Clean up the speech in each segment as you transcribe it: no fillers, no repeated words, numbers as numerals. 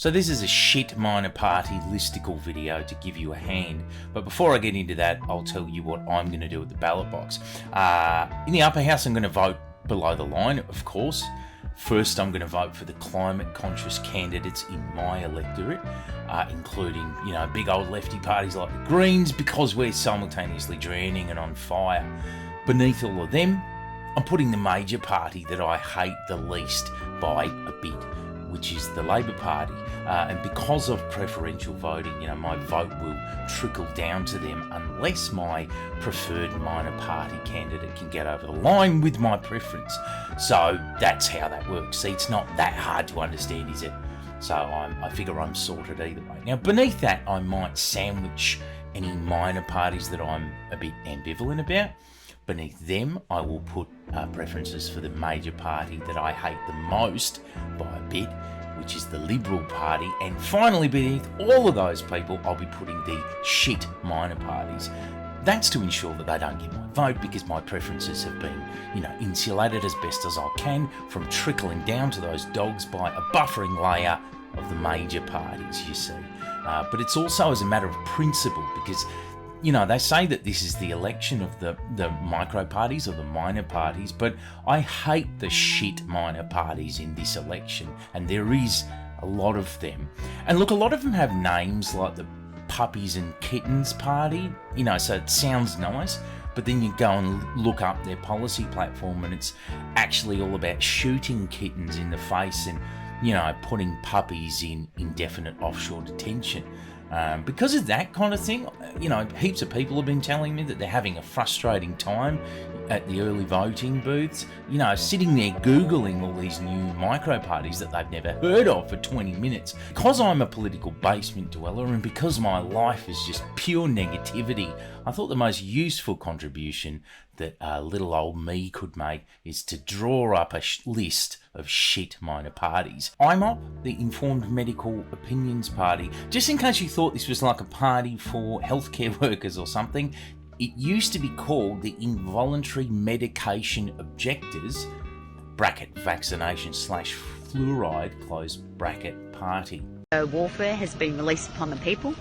So this is a shit minor party listicle video to give you a hand, but before I get into that, I'll tell you what I'm going to do at the ballot box. In the upper house, I'm going to vote below the line, of course. First, I'm going to vote for the climate-conscious candidates in my electorate, including, big old lefty parties like the Greens, because we're simultaneously drowning and on fire. Beneath all of them, I'm putting the major party that I hate the least by a bit, which is the Labor Party. And because of preferential voting, my vote will trickle down to them unless my preferred minor party candidate can get over the line with my preference. So that's how that works. See, it's not that hard to understand, is it? So I figure I'm sorted either way. Now, beneath that, I might sandwich any minor parties that I'm a bit ambivalent about. Beneath them, I will put preferences for the major party that I hate the most by a bit, which is the Liberal Party. And finally, beneath all of those people, I'll be putting the shit minor parties. That's to ensure that they don't get my vote, because my preferences have been, insulated as best as I can from trickling down to those dogs by a buffering layer of the major parties, you see. But it's also as a matter of principle, because they say that this is the election of the micro parties or the minor parties, but I hate the shit minor parties in this election, and there is a lot of them. And look, a lot of them have names like the Puppies and Kittens Party, so it sounds nice, but then you go and look up their policy platform and it's actually all about shooting kittens in the face and, putting puppies in indefinite offshore detention. Because of that kind of thing, heaps of people have been telling me that they're having a frustrating time at the early voting booths, sitting there Googling all these new micro parties that they've never heard of for 20 minutes. Because I'm a political basement dweller and because my life is just pure negativity, I thought the most useful contribution that little old me could make is to draw up a list of shit minor parties. IMOP, the Informed Medical Opinions Party. Just in case you thought this was like a party for healthcare workers or something, it used to be called the Involuntary Medication Objectors (vaccination/fluoride) (party). Warfare has been released upon the people,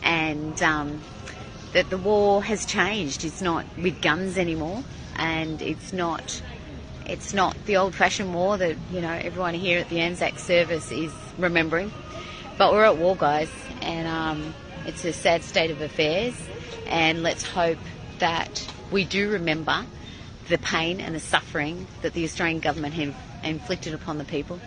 and that the war has changed. It's not with guns anymore, and it's not the old-fashioned war that everyone here at the Anzac service is remembering. But we're at war, guys, and it's a sad state of affairs. And let's hope that we do remember the pain and the suffering that the Australian government have inflicted upon the people.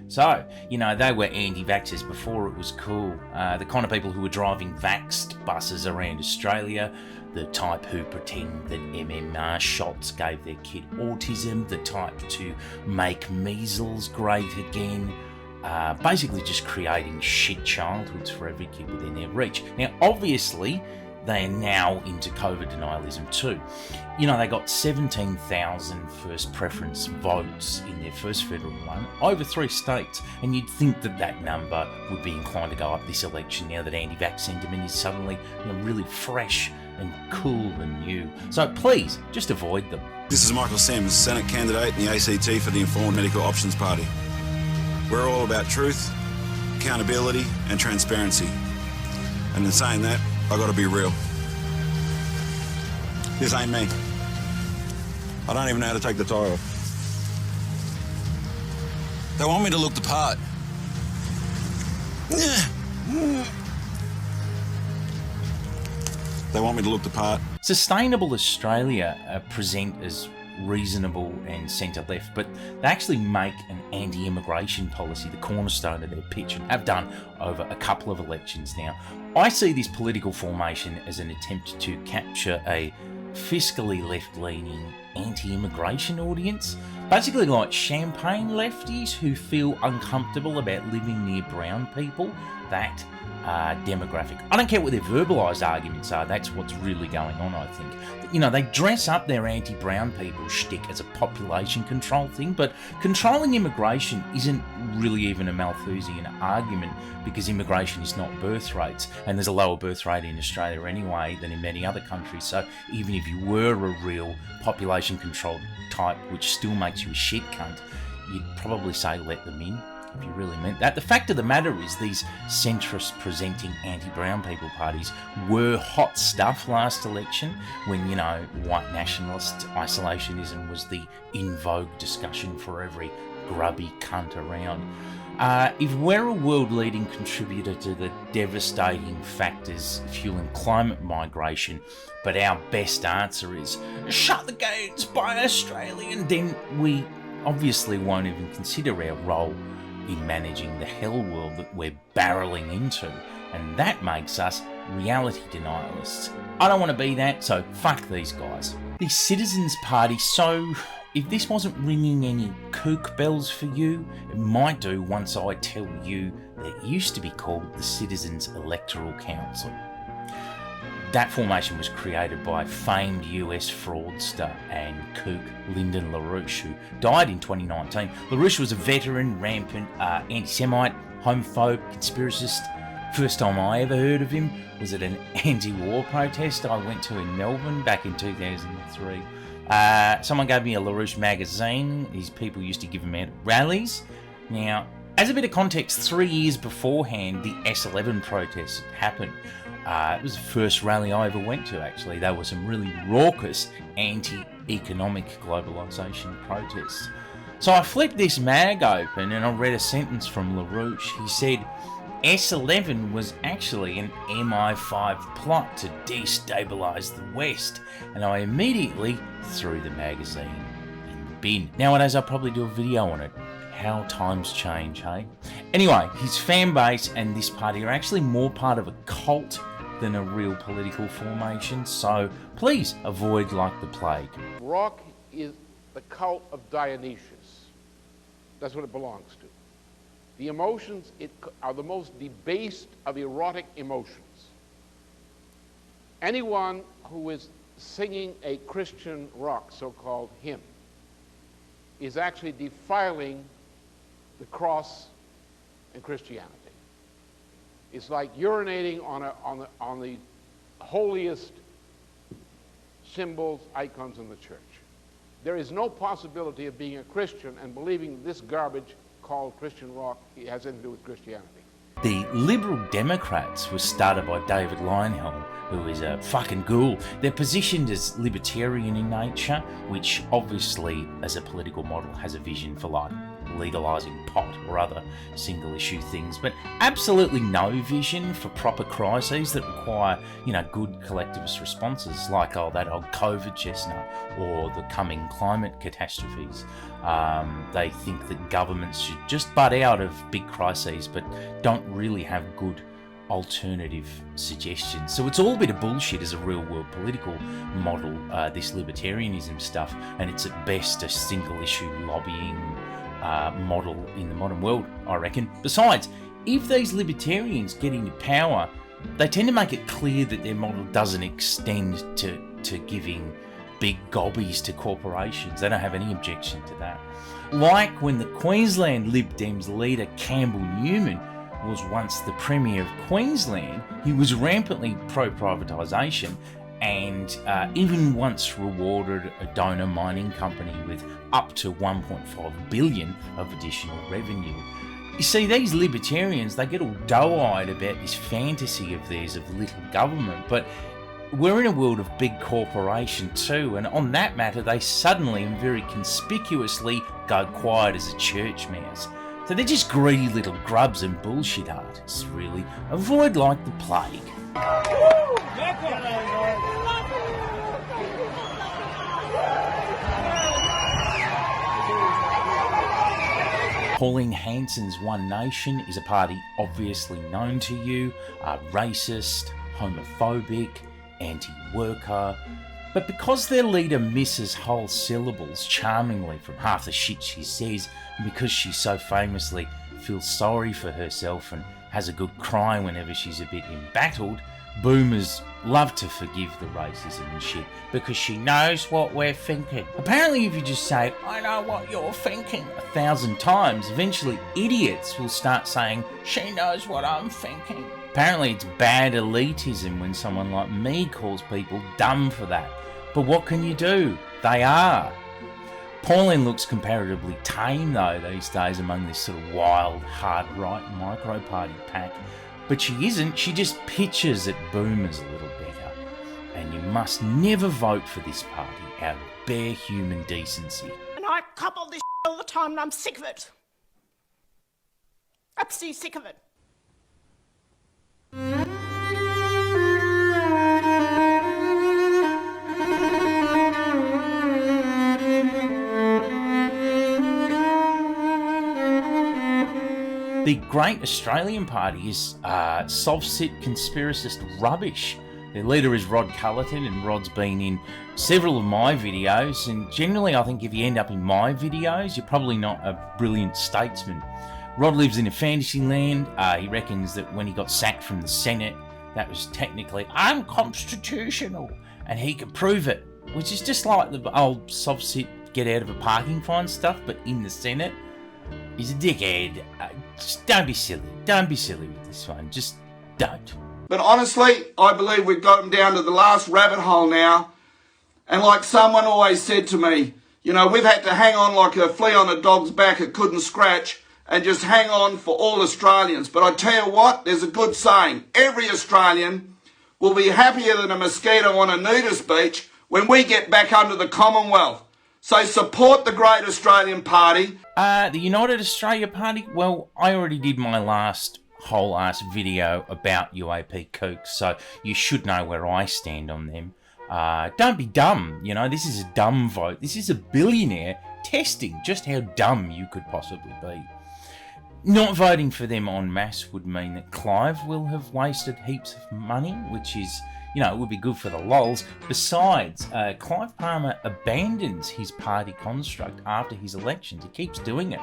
So, they were anti-vaxxers before it was cool. The kind of people who were driving vaxxed buses around Australia, the type who pretend that MMR shots gave their kid autism, the type to make measles great again, basically just creating shit childhoods for every kid within their reach. Now, obviously, they are now into COVID denialism too. They got 17,000 first preference votes in their first federal one over 3 states, and you'd think that number would be inclined to go up this election now that anti-vax sentiment is suddenly really fresh and cool and new. So please, just avoid them. This is Michael Sims, Senate candidate in the ACT for the Informed Medical Options Party. We're all about truth, accountability and transparency. And in saying that, I gotta be real. This ain't me. I don't even know how to take the tie off. They want me to look the part. They want me to look the part. Sustainable Australia present as reasonable and centre-left, but they actually make an anti-immigration policy the cornerstone of their pitch and have done over a couple of elections now. I see this political formation as an attempt to capture a fiscally left-leaning anti-immigration audience, basically like champagne lefties who feel uncomfortable about living near brown people. That demographic. I don't care what their verbalised arguments are, that's what's really going on, I think. They dress up their anti-brown people shtick as a population control thing, but controlling immigration isn't really even a Malthusian argument, because immigration is not birth rates, and there's a lower birth rate in Australia anyway than in many other countries. So even if you were a real population control type, which still makes you a shit cunt, you'd probably say let them in. if you really meant that. The fact of the matter is these centrist presenting anti-brown people parties were hot stuff last election when, you know, white nationalist isolationism was the in vogue discussion for every grubby cunt around. If we're a world-leading contributor to the devastating factors fueling climate migration, but our best answer is shut the gates, buy Australian, then we obviously won't even consider our role in managing the hell world that we're barreling into, and that makes us reality denialists. I don't want to be that, so fuck these guys. The Citizens Party, so if this wasn't ringing any kook bells for you, it might do once I tell you that it used to be called the Citizens Electoral Council. That formation was created by famed US fraudster and kook Lyndon LaRouche, who died in 2019. LaRouche was a veteran, rampant anti-Semite, homophobe, conspiracist. First time I ever heard of him was at an anti-war protest I went to in Melbourne back in 2003. Someone gave me a LaRouche magazine. These people used to give them out at rallies. Now, as a bit of context, 3 years beforehand, the S11 protests happened. It was the first rally I ever went to, actually. There were some really raucous anti-economic globalisation protests. So I flipped this mag open and I read a sentence from LaRouche. He said, S11 was actually an MI5 plot to destabilise the West, and I immediately threw the magazine in the bin. Nowadays I'll probably do a video on it. How times change, hey? Anyway, his fan base and this party are actually more part of a cult than a real political formation, so please avoid like the plague. Rock is the cult of Dionysius. That's what it belongs to. The emotions are the most debased of erotic emotions. Anyone who is singing a Christian rock, so-called hymn, is actually defiling the cross and Christianity. It's like urinating on the holiest symbols, icons in the church. There is no possibility of being a Christian and believing this garbage called Christian rock has anything to do with Christianity. The Liberal Democrats was started by David Lionhelm, who is a fucking ghoul. They're positioned as libertarian in nature, which obviously, as a political model, has a vision for like legalising pot or other single issue things, but absolutely no vision for proper crises that require, you know, good collectivist responses, like that old COVID chestnut or the coming climate catastrophes. They think that governments should just butt out of big crises, but don't really have good alternative suggestions. So it's all a bit of bullshit as a real world political model, this libertarianism stuff, and it's at best a single issue lobbying model in the modern world, I reckon. Besides, if these libertarians get into power, they tend to make it clear that their model doesn't extend to giving big gobbies to corporations. They don't have any objection to that. Like when the Queensland Lib Dems leader Campbell Newman was once the Premier of Queensland, he was rampantly pro-privatisation and even once rewarded a donor mining company with up to 1.5 billion of additional revenue. You see, these libertarians, they get all doe-eyed about this fantasy of theirs of little government, but we're in a world of big corporation too, and on that matter, they suddenly and very conspicuously go quiet as a church mouse. So they're just greedy little grubs and bullshit artists, really. Avoid like the plague. Pauline Hanson's One Nation is a party obviously known to you, racist, homophobic, anti-worker, but because their leader misses whole syllables charmingly from half the shit she says, and because she so famously feels sorry for herself and has a good cry whenever she's a bit embattled, boomers love to forgive the racism and shit because she knows what we're thinking. Apparently, if you just say, I know what you're thinking 1,000 times, eventually idiots will start saying, she knows what I'm thinking. Apparently, it's bad elitism when someone like me calls people dumb for that. But what can you do? They are. Pauline looks comparatively tame though these days among this sort of wild, hard-right micro-party pack. But she isn't, she just pitches at boomers a little better. And you must never vote for this party out of bare human decency. And I couple this all the time and I'm sick of it. Absolutely sick of it. The Great Australian Party is soft-sit conspiracist rubbish. Their leader is Rod Cullerton, and Rod's been in several of my videos, and generally I think if you end up in my videos, you're probably not a brilliant statesman. Rod lives in a fantasy land. He reckons that when he got sacked from the Senate, that was technically unconstitutional, and he can prove it, which is just like the old soft-sit get out of a parking fine stuff, but in the Senate. He's a dickhead. Just don't be silly. Don't be silly with this one. Just don't. But honestly, I believe we've got them down to the last rabbit hole now. And like someone always said to me, you know, we've had to hang on like a flea on a dog's back it couldn't scratch and just hang on for all Australians. But I tell you what, there's a good saying. Every Australian will be happier than a mosquito on a nudist beach when we get back under the Commonwealth. So support the Great Australian Party. The United Australia Party? Well, I already did my last whole ass video about UAP kooks, so you should know where I stand on them. Don't be dumb, you know, this is a dumb vote. This is a billionaire testing just how dumb you could possibly be. Not voting for them en masse would mean that Clive will have wasted heaps of money, which is, you know, it would be good for the lols. Besides, Clive Palmer abandons his party construct after his elections. He keeps doing it.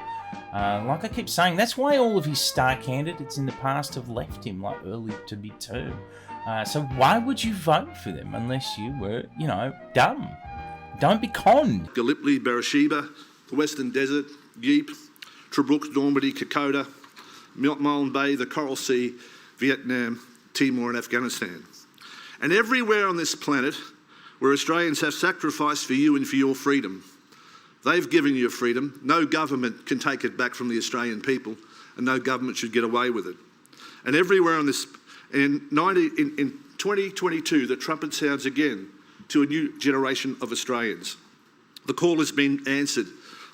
Like I keep saying, that's why all of his star candidates in the past have left him, like early to mid-term. So why would you vote for them unless you were, you know, dumb? Don't be conned. Gallipoli, Beersheba, the Western Desert, Ypres, Tobruk, Normandy, Kokoda, Multan Bay, the Coral Sea, Vietnam, Timor and Afghanistan. And everywhere on this planet where Australians have sacrificed for you and for your freedom. They've given you freedom. No government can take it back from the Australian people, and no government should get away with it. And everywhere on this, in 2022, the trumpet sounds again to a new generation of Australians. The call has been answered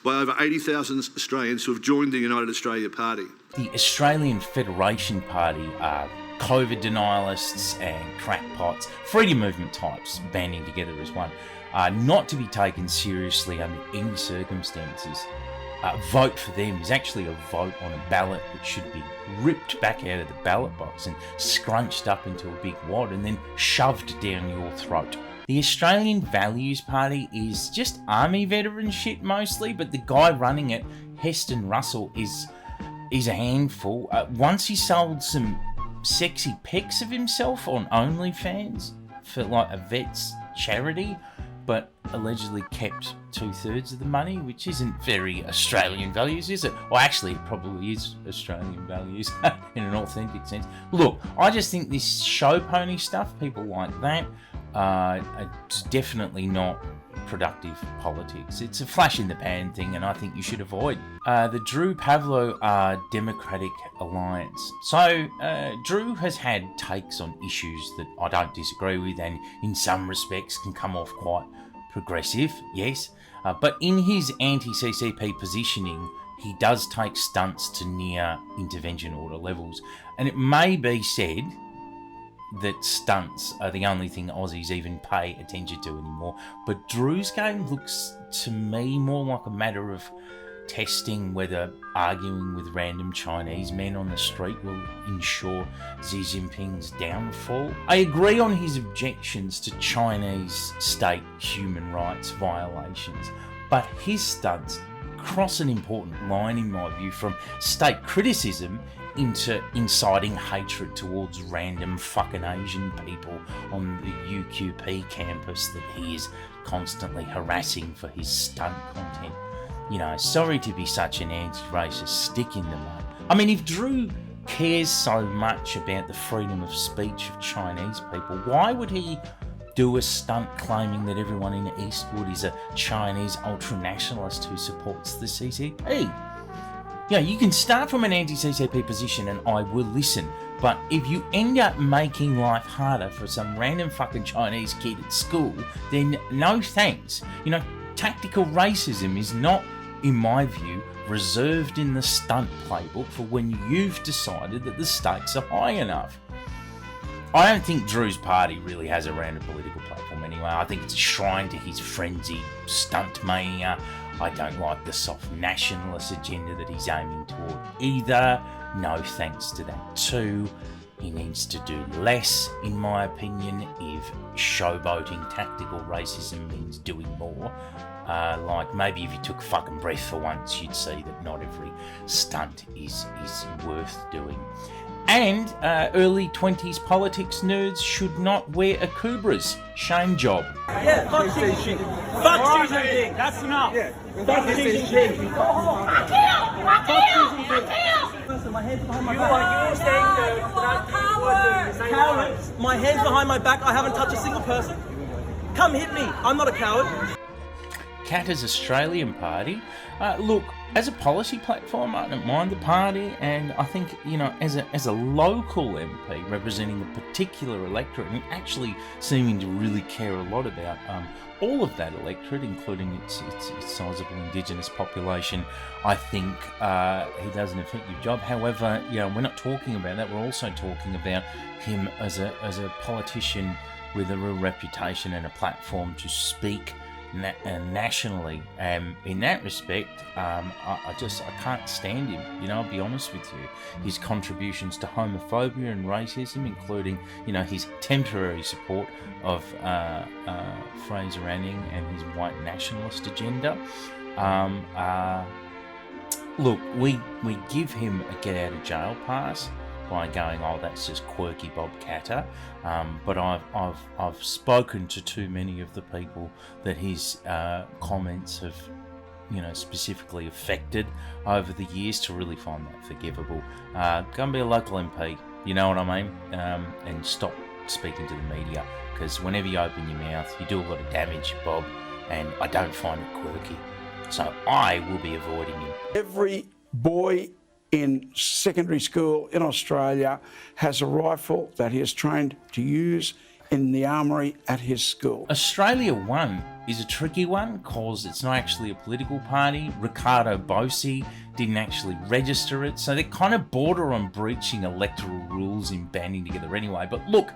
by over 80,000 Australians who have joined the United Australia Party. The Australian Federation Party are COVID denialists and crackpots, freedom movement types banding together as one, not to be taken seriously under any circumstances. Vote for them is actually a vote on a ballot that should be ripped back out of the ballot box and scrunched up into a big wad and then shoved down your throat. The Australian Values Party is just army veteran shit mostly, but the guy running it, Heston Russell, is a handful. Once he sold some sexy pics of himself on OnlyFans for like a vet's charity, but allegedly kept 2/3 of the money, which isn't very Australian values, is it? Well, actually, it probably is Australian values in an authentic sense. Look, I just think this show pony stuff, people like that, it's definitely not productive politics. It's a flash in the pan thing, and I think you should avoid. The Drew Pavlo Democratic Alliance. So Drew has had takes on issues that I don't disagree with, and in some respects can come off quite progressive, yes. But in his anti-CCP positioning, he does take stunts to near intervention order levels, and it may be said that stunts are the only thing Aussies even pay attention to anymore. But Drew's game looks to me more like a matter of testing whether arguing with random Chinese men on the street will ensure Xi Jinping's downfall. I agree on his objections to Chinese state human rights violations, but his stunts cross an important line in my view from state criticism into inciting hatred towards random fucking Asian people on the UQP campus that he is constantly harassing for his stunt content. You know, sorry to be such an anti-racist stick in the mud. I mean, if Drew cares so much about the freedom of speech of Chinese people, why would he do a stunt claiming that everyone in Eastwood is a Chinese ultra-nationalist who supports the CCP. You know, you can start from an anti-CCP position and I will listen, but if you end up making life harder for some random fucking Chinese kid at school, then no thanks. You know, tactical racism is not, in my view, reserved in the stunt playbook for when you've decided that the stakes are high enough. I don't think Drew's party really has a random political platform anyway. I think it's a shrine to his frenzied stunt mania. I don't like the soft nationalist agenda that he's aiming toward either. No thanks to that too. He needs to do less, in my opinion, if showboating tactical racism means doing more. Like maybe if you took fucking breath for once, you'd see that not every stunt is worth doing. And early 20s politics nerds should not wear a Kubras. Shame job. Yeah, fuck Xi Jinping. Fuck Xi Jinping. That's enough. Yeah. Fuck Xi Jinping. My hands behind my back. Cowards. My hands behind my back. I haven't touched a single person. Come hit me. I'm not a coward. Katter's Australian party. Look, as a policy platform, I don't mind the party, and I think, you know, as a local MP representing a particular electorate and actually seeming to really care a lot about all of that electorate, including its sizable Indigenous population, I think he does an effective job. However, you know, we're not talking about that. We're also talking about him as a politician with a real reputation and a platform to speak nationally. In that respect, I can't stand him. You know, I'll be honest with you. His contributions to homophobia and racism, including, you know, his temporary support of Fraser Anning and his white nationalist agenda. Look, we give him a get out of jail pass by going, oh, that's just quirky Bob Katter. But I've spoken to too many of the people that his comments have, you know, specifically affected over the years to really find that forgivable. Go and be a local MP, you know what I mean? And stop speaking to the media, because whenever you open your mouth, you do a lot of damage, Bob, and I don't find it quirky. So I will be avoiding him. Every boy in secondary school in Australia has a rifle that he is trained to use in the armoury at his school. Australia One is a tricky one because it's not actually a political party. Ricardo Bossi didn't actually register it, so they kind of border on breaching electoral rules in banding together anyway. But look,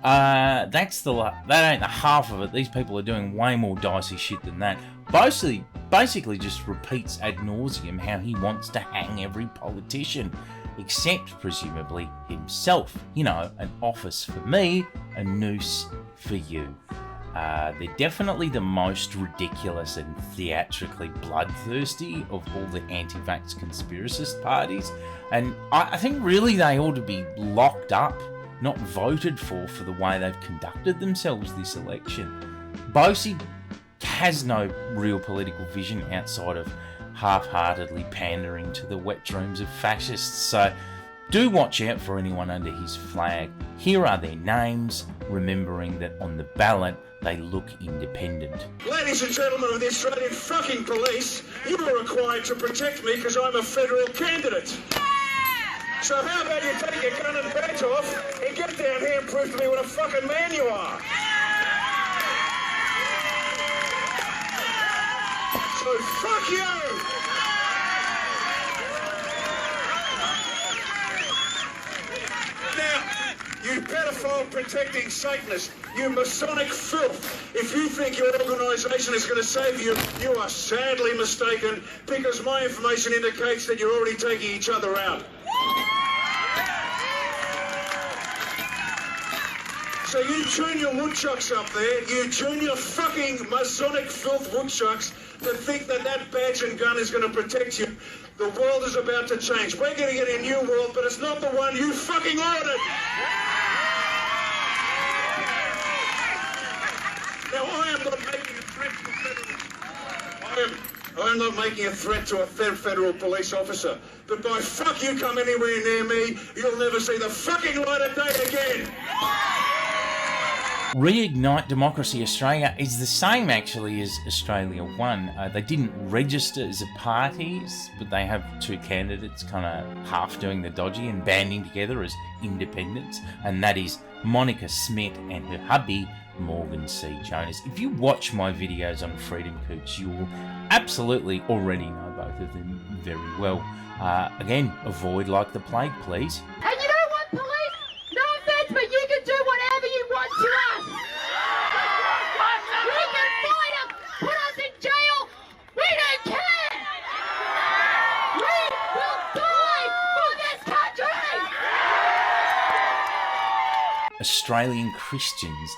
that ain't the half of it. These people are doing way more dicey shit than that. Bossi basically just repeats ad nauseum how he wants to hang every politician, except presumably himself. You know, an office for me, a noose for you. They're definitely the most ridiculous and theatrically bloodthirsty of all the anti-vax conspiracist parties, and I think really they ought to be locked up, not voted for the way they've conducted themselves this election. Bossi has no real political vision outside of half-heartedly pandering to the wet dreams of fascists, so do watch out for anyone under his flag. Here are their names, remembering that on the ballot they look independent. Ladies and gentlemen of the Australian fucking police, you are required to protect me because I'm a federal candidate. So how about you take your gun and badge off and get down here and prove to me what a fucking man you are? So fuck you! Now, you pedophile protecting Satanist, you Masonic filth, if you think your organisation is going to save you, you are sadly mistaken, because my information indicates that you're already taking each other out. So you junior woodchucks up there, you junior fucking Masonic filth woodchucks that think that that badge and gun is going to protect you, the world is about to change. We're going to get a new world, but it's not the one you fucking ordered. Now, I am not making a threat to I am not making a threat to a federal police officer, but by fuck you come anywhere near me, you'll never see the fucking light of day again. Reignite Democracy Australia is the same actually as Australia One. They didn't register as a party, but they have two candidates kind of half doing the dodgy and banding together as independents, and that is Monica Smith and her hubby Morgan C. Jonas. If you watch my videos on Freedom Coots, you will absolutely already know both of them very well. Again, avoid like the plague, please. And you know what, police? No offense, but you can do whatever you want to us. You can fight us, put us in jail. We don't care. We will die for this country. Australian Christians,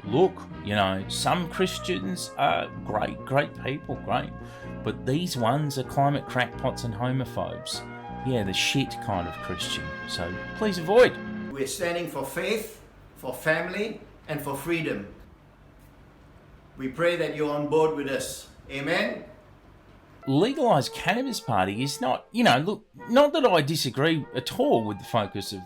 look, you know, some Christians are great people, great, but these ones are climate crackpots and homophobes. Yeah, the shit kind of Christian, so please avoid. We're standing for faith, for family, and for freedom. We pray that you're on board with us. Amen? Legalised Cannabis Party is not, you know, look, not that I disagree at all with the focus of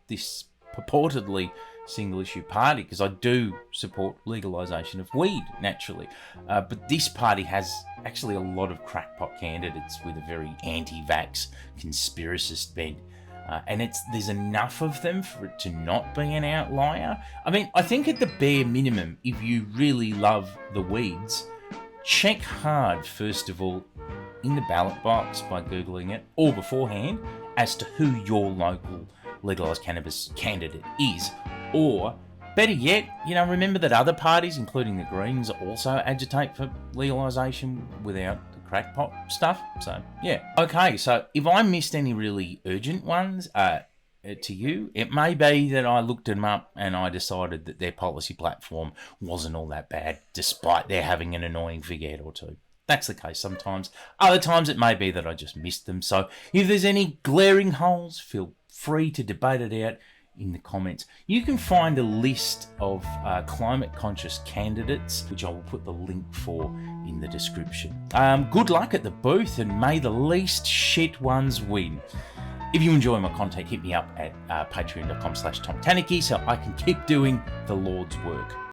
this purportedly single-issue party, because I do support legalisation of weed, naturally. But this party has actually a lot of crackpot candidates with a very anti-vax, conspiracist bent. And there's enough of them for it to not be an outlier. I mean, I think at the bare minimum, if you really love the weeds, check hard, first of all, in the ballot box by Googling it, or beforehand, as to who your local legalised cannabis candidate is. Or, better yet, you know, remember that other parties, including the Greens, also agitate for legalisation without the crackpot stuff. So, yeah. Okay, so if I missed any really urgent ones to you, it may be that I looked them up and I decided that their policy platform wasn't all that bad, despite their having an annoying figurehead or two. That's the case sometimes. Other times it may be that I just missed them. So if there's any glaring holes, feel free to debate it out in the comments. You can find a list of climate conscious candidates, which I will put the link for in the description. Good luck at the booth, and may the least shit ones win. If you enjoy my content, hit me up at patreon.com/TomTanicky so I can keep doing the Lord's work.